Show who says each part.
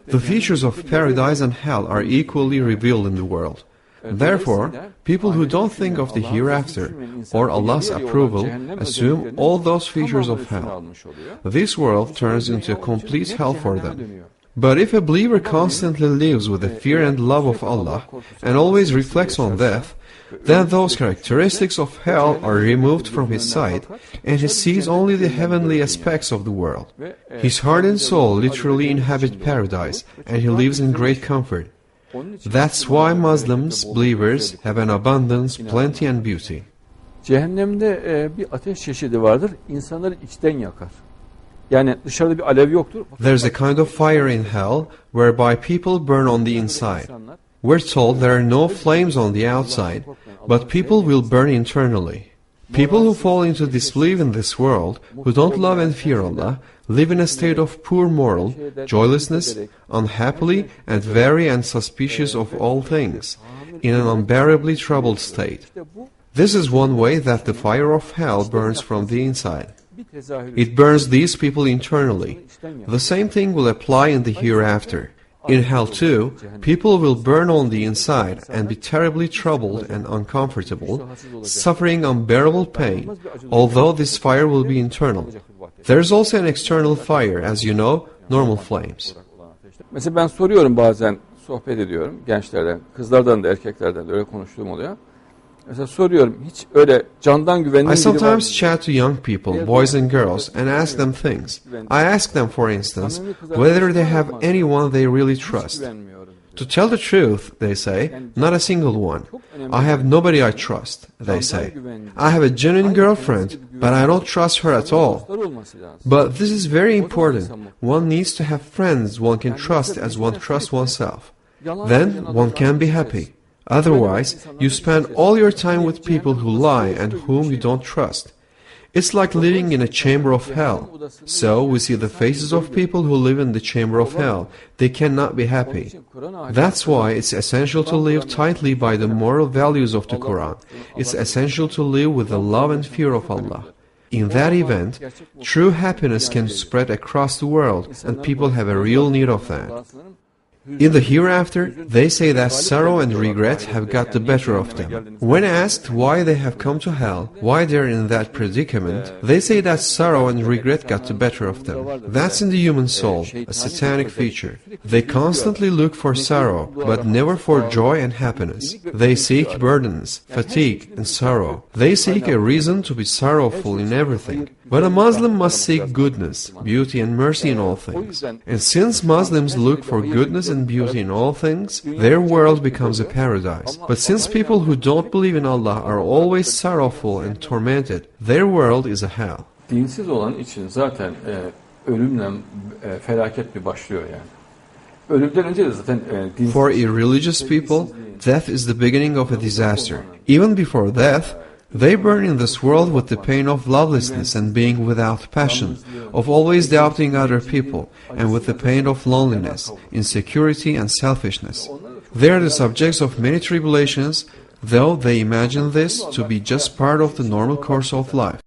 Speaker 1: The features of paradise and hell are equally revealed in the world. Therefore, people who don't think of the hereafter or Allah's approval assume all those features of hell. This world turns into a complete hell for them. But if a believer constantly lives with the fear and love of Allah and always reflects on death, then those characteristics of hell are removed from his sight and he sees only the heavenly aspects of the world. His heart and soul literally inhabit paradise and he lives in great comfort. That's why Muslims, believers, have an abundance, plenty and beauty.
Speaker 2: Cehennemde bir ateş çeşidi vardır. İnsanları içten yakar. Yani dışarıda bir alev yoktur.
Speaker 1: There's a kind of fire in hell whereby people burn on the inside. We're told there are no flames on the outside, but people will burn internally. People who fall into disbelief in this world, who don't love and fear Allah, live in a state of poor moral, joylessness, unhappily and wary and suspicious of all things, in an unbearably troubled state. This is one way that the fire of hell burns from the inside. It burns these people internally. The same thing will apply in the hereafter. In hell too, people will burn on the inside and be terribly troubled and uncomfortable, suffering unbearable pain, although this fire will be internal. There is also an external fire, as you know, normal flames.
Speaker 2: Mesela ben soruyorum bazen, sohbet ediyorum gençlerden, kızlardan da erkeklerden de öyle konuştuğum oluyor. Mesela soruyorum, hiç öyle candan güvendiğin
Speaker 1: I sometimes chat to young people, boys and girls, and ask them things. I ask them, for instance, whether they have anyone they really trust. To tell the truth, they say, not a single one. I have nobody I trust, they say. I have a genuine girlfriend, but I don't trust her at all. But this is very important. One needs to have friends one can trust as one trusts oneself. Then one can be happy. Otherwise, you spend all your time with people who lie and whom you don't trust. It's like living in a chamber of hell. So we see the faces of people who live in the chamber of hell. They cannot be happy. That's why it's essential to live tightly by the moral values of the Quran. It's essential to live with the love and fear of Allah. In that event, true happiness can spread across the world and people have a real need of that. In the hereafter, they say that sorrow and regret have got the better of them. When asked why they have come to hell, why they are in that predicament, they say that sorrow and regret got the better of them. That's in the human soul, a satanic feature. They constantly look for sorrow, but never for joy and happiness. They seek burdens, fatigue, and sorrow. They seek a reason to be sorrowful in everything. But a Muslim must seek goodness, beauty and mercy in all things. And since Muslims look for goodness and beauty in all things, their world becomes a paradise. But since people who don't believe in Allah are always sorrowful and tormented, their world is a hell.
Speaker 2: Dinsiz olan için zaten ölümle felaket bir başlıyor yani. Ölümden önce de zaten dinsiz.
Speaker 1: For irreligious people, death is the beginning of a disaster. Even before death, they burn in this world with the pain of lovelessness and being without passion, of always doubting other people, and with the pain of loneliness, insecurity and selfishness. They are the subjects of many tribulations, though they imagine this to be just part of the normal course of life.